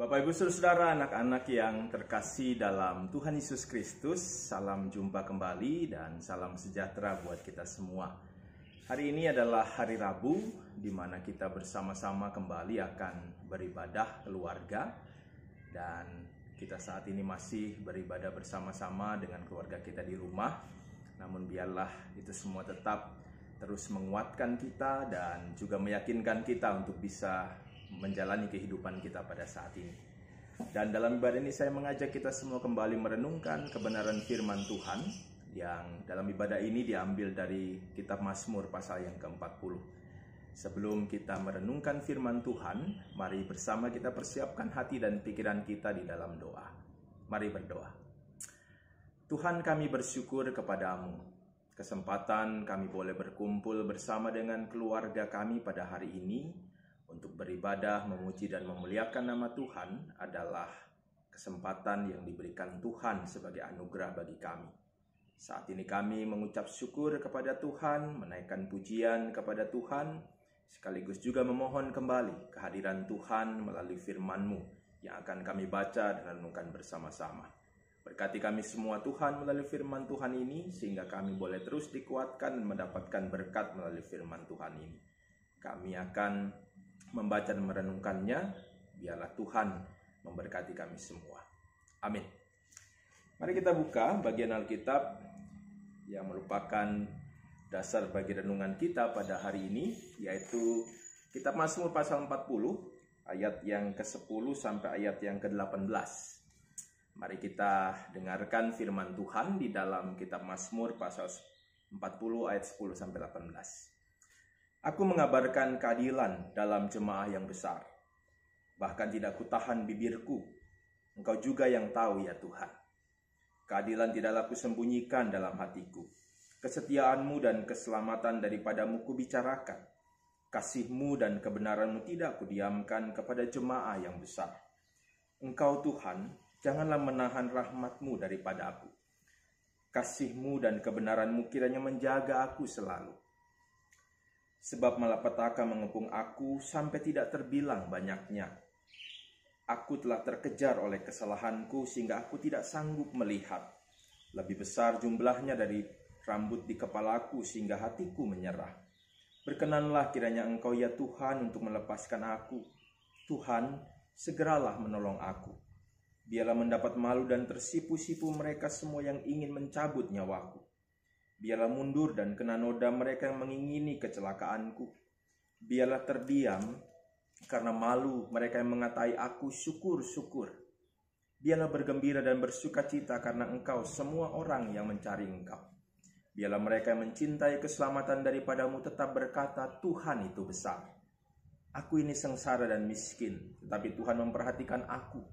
Bapak Ibu Saudara, anak-anak yang terkasih dalam Tuhan Yesus Kristus, salam jumpa kembali dan salam sejahtera buat kita semua. Hari ini adalah hari Rabu, di mana kita bersama-sama kembali akan beribadah keluarga. Dan kita saat ini masih beribadah bersama-sama dengan keluarga kita di rumah. Namun biarlah itu semua tetap terus menguatkan kita dan juga meyakinkan kita untuk bisa menjalani kehidupan kita pada saat ini. Dan dalam ibadah ini saya mengajak kita semua kembali merenungkan kebenaran firman Tuhan yang dalam ibadah ini diambil dari kitab Mazmur pasal yang ke-40. Sebelum kita merenungkan firman Tuhan, mari bersama kita persiapkan hati dan pikiran kita di dalam doa. Mari berdoa. Tuhan, kami bersyukur kepadamu. Kesempatan kami boleh berkumpul bersama dengan keluarga kami pada hari ini untuk beribadah, memuji dan memuliakan nama Tuhan adalah kesempatan yang diberikan Tuhan sebagai anugerah bagi kami. Saat ini kami mengucap syukur kepada Tuhan, menaikkan pujian kepada Tuhan, sekaligus juga memohon kembali kehadiran Tuhan melalui firman-Mu yang akan kami baca dan renungkan bersama-sama. Berkati kami semua Tuhan melalui firman Tuhan ini, sehingga kami boleh terus dikuatkan dan mendapatkan berkat melalui firman Tuhan ini. Kami akan membaca dan merenungkannya, biarlah Tuhan memberkati kami semua. Amin. Mari kita buka bagian Alkitab yang merupakan dasar bagi renungan kita pada hari ini, yaitu kitab Mazmur pasal 40, ayat yang ke-10 sampai ayat yang ke-18. Mari kita dengarkan firman Tuhan di dalam kitab Mazmur pasal 40 ayat 10 sampai 18. Aku mengabarkan keadilan dalam jemaah yang besar. Bahkan tidak kutahan bibirku. Engkau juga yang tahu ya Tuhan. Keadilan tidaklah kusembunyikan dalam hatiku. Kesetiaanmu dan keselamatan daripadamu kubicarakan. Kasihmu dan kebenaranmu tidak kudiamkan kepada jemaah yang besar. Engkau Tuhan, janganlah menahan rahmatmu daripada aku. Kasihmu dan kebenaranmu kiranya menjaga aku selalu. Sebab malapetaka mengepung aku sampai tidak terbilang banyaknya. Aku telah terkejar oleh kesalahanku sehingga aku tidak sanggup melihat. Lebih besar jumlahnya dari rambut di kepalaku sehingga hatiku menyerah. Berkenanlah kiranya Engkau ya Tuhan untuk melepaskan aku. Tuhan, segeralah menolong aku. Biarlah mendapat malu dan tersipu-sipu mereka semua yang ingin mencabut nyawaku. Biarlah mundur dan kena noda mereka yang mengingini kecelakaanku. Biarlah terdiam karena malu mereka yang mengatai aku syukur-syukur. Biarlah bergembira dan bersukacita karena Engkau semua orang yang mencari Engkau. Biarlah mereka yang mencintai keselamatan daripadamu tetap berkata, Tuhan itu besar. Aku ini sengsara dan miskin, tetapi Tuhan memperhatikan aku.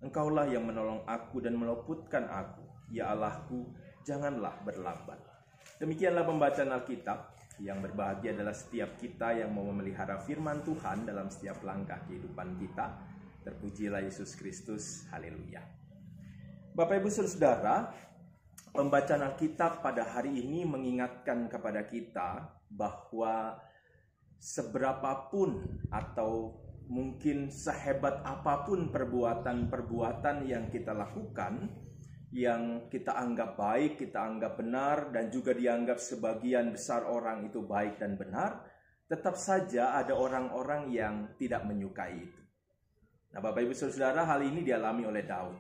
Engkaulah yang menolong aku dan meluputkan aku. Ya Allahku, janganlah berlambat. Demikianlah pembacaan Alkitab. Yang berbahagia adalah setiap kita yang mau memelihara firman Tuhan dalam setiap langkah kehidupan kita. Terpujilah Yesus Kristus. Haleluya. Bapak Ibu Saudara, pembacaan Alkitab pada hari ini mengingatkan kepada kita bahwa seberapapun atau mungkin sehebat apapun perbuatan-perbuatan yang kita lakukan, yang kita anggap baik, kita anggap benar, dan juga dianggap sebagian besar orang itu baik dan benar, tetap saja ada orang-orang yang tidak menyukai itu. Nah, Bapak Ibu Saudara, hal ini dialami oleh Daud.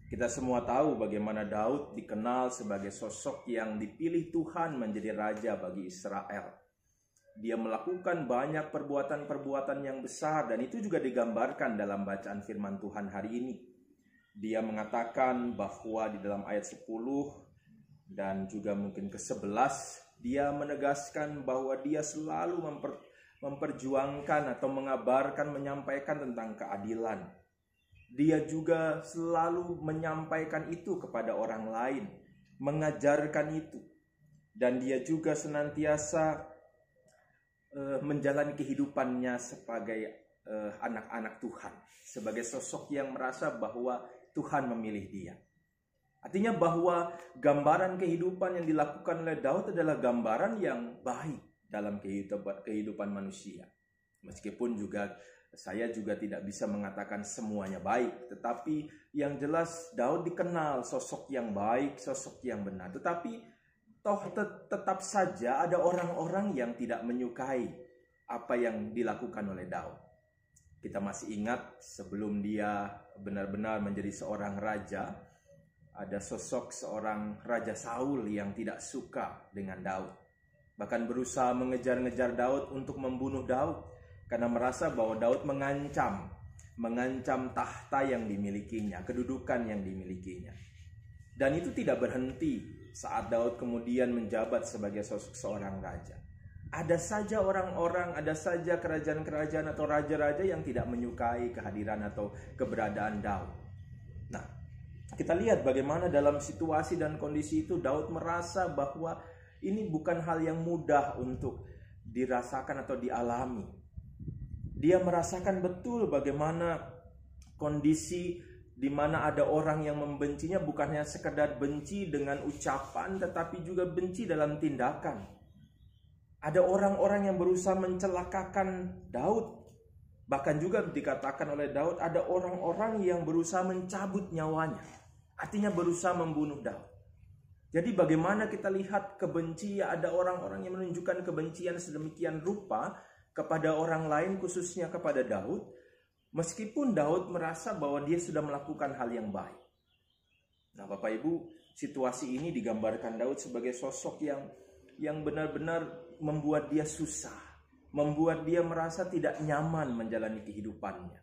Kita semua tahu bagaimana Daud dikenal sebagai sosok yang dipilih Tuhan menjadi raja bagi Israel. Dia melakukan banyak perbuatan-perbuatan yang besar, dan itu juga digambarkan dalam bacaan firman Tuhan hari ini. Dia mengatakan bahwa di dalam ayat 10 dan juga mungkin ke-11, dia menegaskan bahwa dia selalu memperjuangkan atau mengabarkan, menyampaikan tentang keadilan. Dia juga selalu menyampaikan itu kepada orang lain, mengajarkan itu. Dan dia juga senantiasa menjalani kehidupannya sebagai anak-anak Tuhan, sebagai sosok yang merasa bahwa Tuhan memilih dia. Artinya bahwa gambaran kehidupan yang dilakukan oleh Daud adalah gambaran yang baik dalam kehidupan manusia. Meskipun juga Saya juga tidak bisa mengatakan semuanya baik, tetapi yang jelas Daud dikenal sosok yang baik, sosok yang benar. Tetapi tetap saja ada orang-orang yang tidak menyukai apa yang dilakukan oleh Daud. Kita masih ingat sebelum dia benar-benar menjadi seorang raja, ada sosok seorang Raja Saul yang tidak suka dengan Daud. Bahkan berusaha mengejar-ngejar Daud untuk membunuh Daud. Karena merasa bahwa Daud mengancam tahta yang dimilikinya, kedudukan yang dimilikinya. Dan itu tidak berhenti saat Daud kemudian menjabat sebagai sosok seorang raja. Ada saja orang-orang, ada saja kerajaan-kerajaan atau raja-raja yang tidak menyukai kehadiran atau keberadaan Daud. Nah, kita lihat bagaimana dalam situasi dan kondisi itu Daud merasa bahwa ini bukan hal yang mudah untuk dirasakan atau dialami. Dia merasakan betul bagaimana kondisi di mana ada orang yang membencinya, bukan hanya sekedar benci dengan ucapan, tetapi juga benci dalam tindakan. Ada orang-orang yang berusaha mencelakakan Daud. Bahkan juga dikatakan oleh Daud, ada orang-orang yang berusaha mencabut nyawanya. Artinya berusaha membunuh Daud. Jadi bagaimana kita lihat kebencian, ada orang-orang yang menunjukkan kebencian sedemikian rupa kepada orang lain, khususnya kepada Daud, meskipun Daud merasa bahwa dia sudah melakukan hal yang baik. Nah, Bapak Ibu, situasi ini digambarkan Daud sebagai sosok yang benar-benar membuat dia susah, membuat dia merasa tidak nyaman menjalani kehidupannya.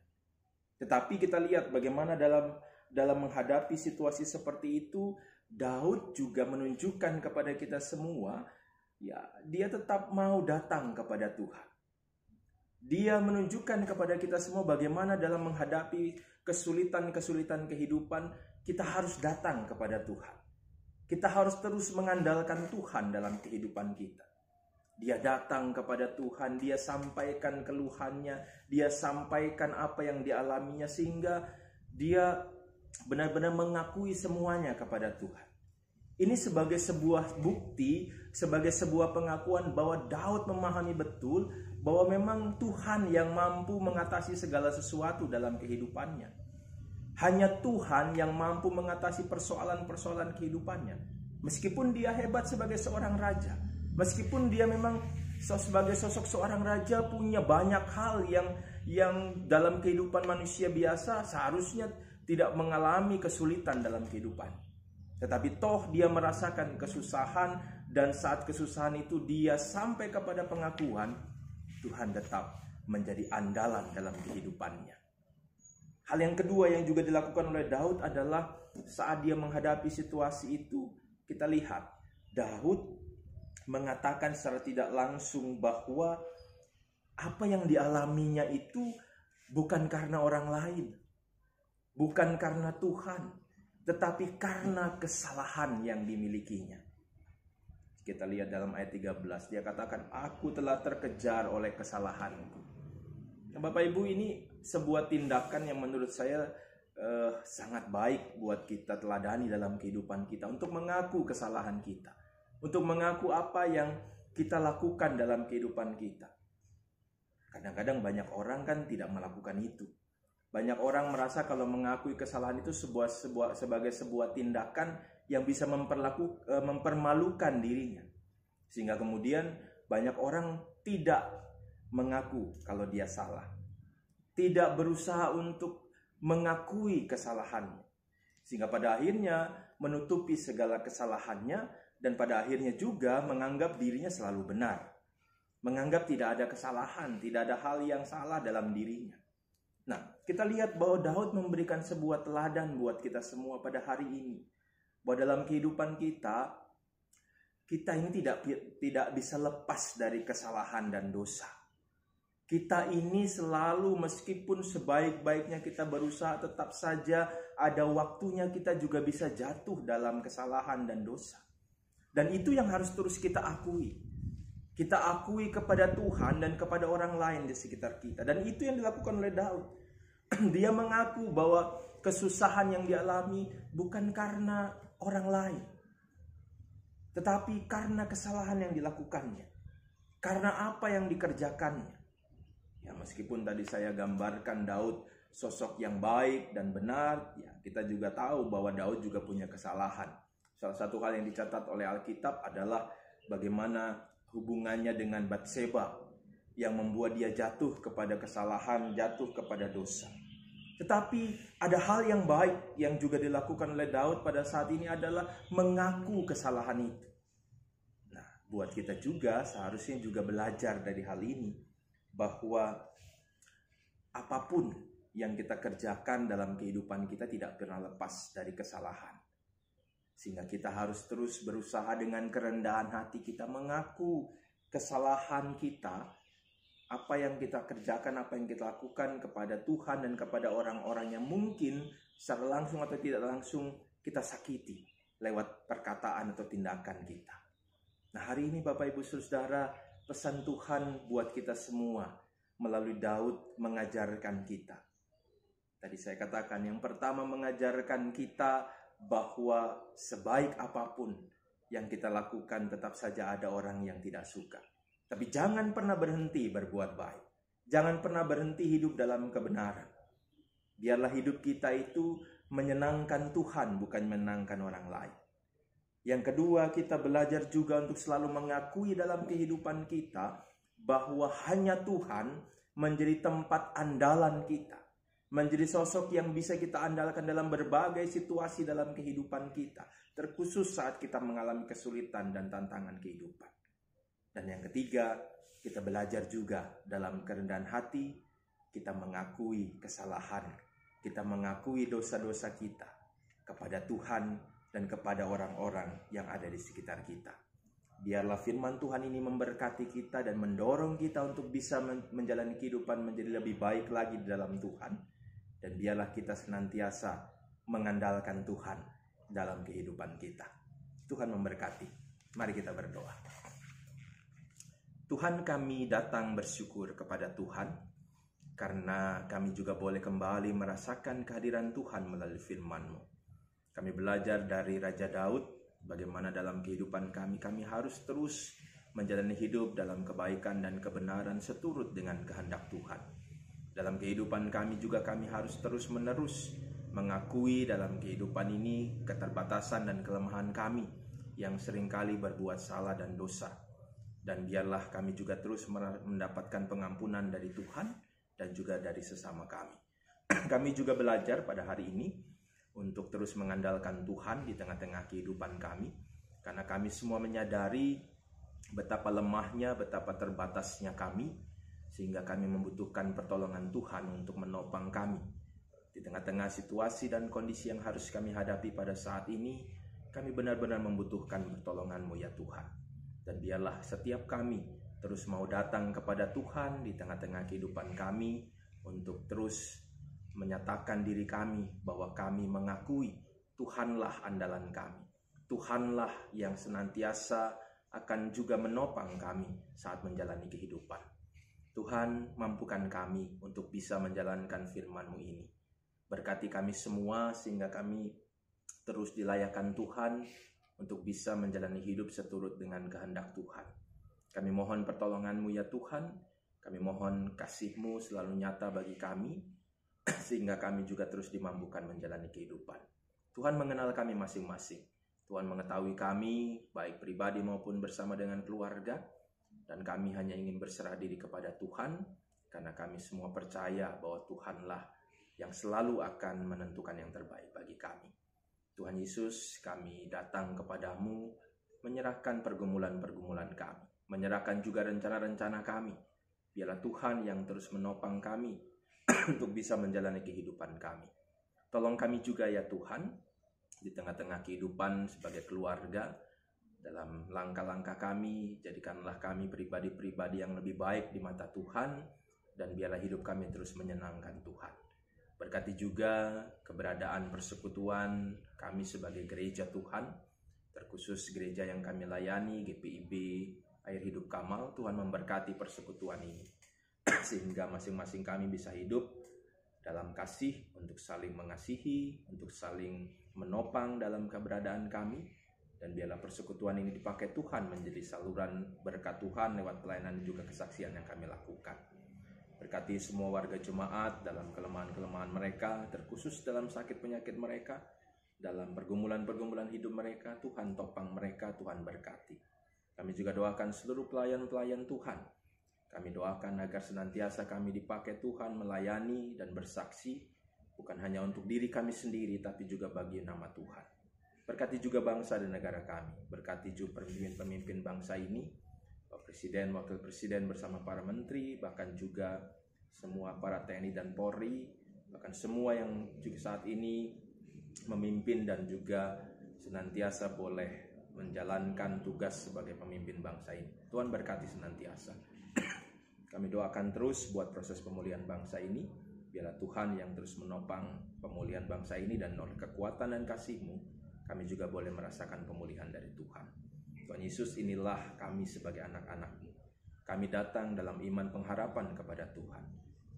Tetapi kita lihat bagaimana dalam menghadapi situasi seperti itu, Daud juga menunjukkan kepada kita semua, ya, dia tetap mau datang kepada Tuhan. Dia menunjukkan kepada kita semua bagaimana dalam menghadapi kesulitan-kesulitan kehidupan, kita harus datang kepada Tuhan. Kita harus terus mengandalkan Tuhan dalam kehidupan kita. Dia datang kepada Tuhan, dia sampaikan keluhannya, dia sampaikan apa yang dialaminya, sehingga dia benar-benar mengakui semuanya kepada Tuhan. Ini sebagai sebuah bukti, sebagai sebuah pengakuan bahwa Daud memahami betul bahwa memang Tuhan yang mampu mengatasi segala sesuatu dalam kehidupannya. Hanya Tuhan yang mampu mengatasi persoalan-persoalan kehidupannya. Meskipun dia hebat sebagai seorang raja, meskipun dia memang sebagai sosok seorang raja punya banyak hal yang dalam kehidupan manusia biasa seharusnya tidak mengalami kesulitan dalam kehidupan. Tetapi toh dia merasakan kesusahan, dan saat kesusahan itu dia sampai kepada pengakuan, Tuhan tetap menjadi andalan dalam kehidupannya. Hal yang kedua yang juga dilakukan oleh Daud adalah saat dia menghadapi situasi itu, kita lihat Daud mengatakan secara tidak langsung bahwa apa yang dialaminya itu bukan karena orang lain, bukan karena Tuhan, tetapi karena kesalahan yang dimilikinya. Kita lihat dalam ayat 13, dia katakan, aku telah terkejar oleh kesalahanku. Nah, Bapak Ibu, ini sebuah tindakan yang menurut saya sangat baik buat kita teladani dalam kehidupan kita, untuk mengaku kesalahan kita, untuk mengaku apa yang kita lakukan dalam kehidupan kita. Kadang-kadang banyak orang kan tidak melakukan itu. Banyak orang merasa kalau mengakui kesalahan itu sebagai sebuah tindakan yang bisa mempermalukan dirinya. Sehingga kemudian banyak orang tidak mengaku kalau dia salah. Tidak berusaha untuk mengakui kesalahannya. Sehingga pada akhirnya menutupi segala kesalahannya, dan pada akhirnya juga menganggap dirinya selalu benar. Menganggap tidak ada kesalahan, tidak ada hal yang salah dalam dirinya. Nah, kita lihat bahwa Daud memberikan sebuah teladan buat kita semua pada hari ini. Bahwa dalam kehidupan kita ini tidak bisa lepas dari kesalahan dan dosa. Kita ini selalu, meskipun sebaik-baiknya kita berusaha, tetap saja ada waktunya kita juga bisa jatuh dalam kesalahan dan dosa. Dan itu yang harus terus kita akui. Kita akui kepada Tuhan dan kepada orang lain di sekitar kita. Dan itu yang dilakukan oleh Daud. Dia mengaku bahwa kesusahan yang dialami bukan karena orang lain, tetapi karena kesalahan yang dilakukannya, karena apa yang dikerjakannya. Ya, meskipun tadi saya gambarkan Daud sosok yang baik dan benar, ya kita juga tahu bahwa Daud juga punya kesalahan. Salah satu hal yang dicatat oleh Alkitab adalah bagaimana hubungannya dengan Batseba yang membuat dia jatuh kepada kesalahan, jatuh kepada dosa. Tetapi ada hal yang baik yang juga dilakukan oleh Daud pada saat ini adalah mengaku kesalahan itu. Nah, buat kita juga seharusnya juga belajar dari hal ini, bahwa apapun yang kita kerjakan dalam kehidupan kita tidak pernah lepas dari kesalahan. Sehingga kita harus terus berusaha dengan kerendahan hati kita mengaku kesalahan kita, apa yang kita kerjakan, apa yang kita lakukan kepada Tuhan dan kepada orang-orang yang mungkin secara langsung atau tidak langsung kita sakiti lewat perkataan atau tindakan kita. Nah, hari ini Bapak Ibu Saudara, pesan Tuhan buat kita semua melalui Daud mengajarkan kita. Tadi saya katakan yang pertama mengajarkan kita bahwa sebaik apapun yang kita lakukan tetap saja ada orang yang tidak suka. Tapi jangan pernah berhenti berbuat baik. Jangan pernah berhenti hidup dalam kebenaran. Biarlah hidup kita itu menyenangkan Tuhan, bukan menyenangkan orang lain. Yang kedua, kita belajar juga untuk selalu mengakui dalam kehidupan kita bahwa hanya Tuhan menjadi tempat andalan kita. Menjadi sosok yang bisa kita andalkan dalam berbagai situasi dalam kehidupan kita. Terkhusus saat kita mengalami kesulitan dan tantangan kehidupan. Dan yang ketiga, kita belajar juga dalam kerendahan hati, kita mengakui kesalahan, kita mengakui dosa-dosa kita kepada Tuhan dan kepada orang-orang yang ada di sekitar kita. Biarlah firman Tuhan ini memberkati kita dan mendorong kita untuk bisa menjalani kehidupan menjadi lebih baik lagi di dalam Tuhan. Dan biarlah kita senantiasa mengandalkan Tuhan dalam kehidupan kita. Tuhan memberkati. Mari kita berdoa. Tuhan, kami datang bersyukur kepada Tuhan karena kami juga boleh kembali merasakan kehadiran Tuhan melalui firman-Mu. Kami belajar dari Raja Daud bagaimana dalam kehidupan kami harus terus menjalani hidup dalam kebaikan dan kebenaran seturut dengan kehendak Tuhan. Dalam kehidupan kami juga kami harus terus-menerus mengakui dalam kehidupan ini keterbatasan dan kelemahan kami yang seringkali berbuat salah dan dosa. Dan biarlah kami juga terus mendapatkan pengampunan dari Tuhan dan juga dari sesama kami. Kami juga belajar pada hari ini untuk terus mengandalkan Tuhan di tengah-tengah kehidupan kami. Karena kami semua menyadari betapa lemahnya, betapa terbatasnya kami. Sehingga kami membutuhkan pertolongan Tuhan untuk menopang kami. Di tengah-tengah situasi dan kondisi yang harus kami hadapi pada saat ini, kami benar-benar membutuhkan pertolongan-Mu ya Tuhan. Dan biarlah setiap kami terus mau datang kepada Tuhan di tengah-tengah kehidupan kami untuk terus menyatakan diri kami bahwa kami mengakui Tuhanlah andalan kami. Tuhanlah yang senantiasa akan juga menopang kami saat menjalani kehidupan. Tuhan, mampukan kami untuk bisa menjalankan firman-Mu ini. Berkati kami semua sehingga kami terus dilayakkan Tuhan untuk bisa menjalani hidup seturut dengan kehendak Tuhan. Kami mohon pertolongan-Mu ya Tuhan. Kami mohon kasih-Mu selalu nyata bagi kami, sehingga kami juga terus dimampukan menjalani kehidupan. Tuhan mengenal kami masing-masing. Tuhan mengetahui kami, baik pribadi maupun bersama dengan keluarga. Dan kami hanya ingin berserah diri kepada Tuhan, karena kami semua percaya bahwa Tuhanlah yang selalu akan menentukan yang terbaik bagi kami. Tuhan Yesus, kami datang kepadamu, menyerahkan pergumulan-pergumulan kami, menyerahkan juga rencana-rencana kami. Biarlah Tuhan yang terus menopang kami untuk bisa menjalani kehidupan kami. Tolong kami juga ya Tuhan, di tengah-tengah kehidupan sebagai keluarga, dalam langkah-langkah kami, jadikanlah kami pribadi-pribadi yang lebih baik di mata Tuhan, dan biarlah hidup kami terus menyenangkan Tuhan. Berkati juga keberadaan persekutuan kami sebagai gereja Tuhan, terkhusus gereja yang kami layani, GPIB Air Hidup Kamal. Tuhan memberkati persekutuan ini, sehingga masing-masing kami bisa hidup dalam kasih, untuk saling mengasihi, untuk saling menopang dalam keberadaan kami. Dan biarlah persekutuan ini dipakai Tuhan menjadi saluran berkat Tuhan lewat pelayanan dan juga kesaksian yang kami lakukan. Berkati semua warga jemaat dalam kelemahan-kelemahan mereka, terkhusus dalam sakit penyakit mereka, dalam pergumulan-pergumulan hidup mereka. Tuhan topang mereka, Tuhan berkati. Kami juga doakan seluruh pelayan-pelayan Tuhan. Kami doakan agar senantiasa kami dipakai Tuhan melayani dan bersaksi, bukan hanya untuk diri kami sendiri, tapi juga bagi nama Tuhan. Berkati juga bangsa dan negara kami. Berkati juga pemimpin-pemimpin bangsa ini, Presiden, Wakil Presiden bersama para menteri, bahkan juga semua para TNI dan Polri, bahkan semua yang juga saat ini memimpin dan juga senantiasa boleh menjalankan tugas sebagai pemimpin bangsa ini. Tuhan berkati senantiasa. Kami doakan terus buat proses pemulihan bangsa ini. Biarlah Tuhan yang terus menopang pemulihan bangsa ini, dan oleh kekuatan dan kasih-Mu, kami juga boleh merasakan pemulihan dari Tuhan. Tuhan Yesus, inilah kami sebagai anak-anak-Mu. Kami datang dalam iman pengharapan kepada Tuhan.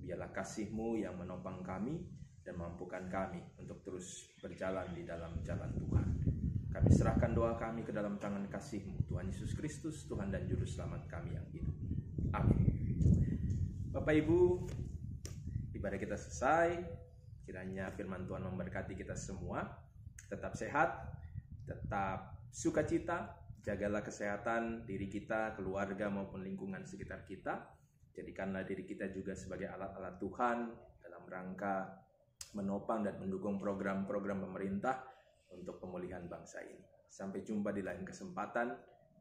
Biarlah kasih-Mu yang menopang kami dan mampukan kami untuk terus berjalan di dalam jalan Tuhan. Kami serahkan doa kami ke dalam tangan kasih-Mu, Tuhan Yesus Kristus, Tuhan dan Juru Selamat kami yang hidup. Amin. Bapak Ibu, ibadah kita selesai. Kiranya firman Tuhan memberkati kita semua. Tetap sehat, tetap sukacita, jagalah kesehatan diri kita, keluarga maupun lingkungan sekitar kita. Jadikanlah diri kita juga sebagai alat-alat Tuhan dalam rangka menopang dan mendukung program-program pemerintah untuk pemulihan bangsa ini. Sampai jumpa di lain kesempatan.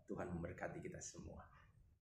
Tuhan memberkati kita semua.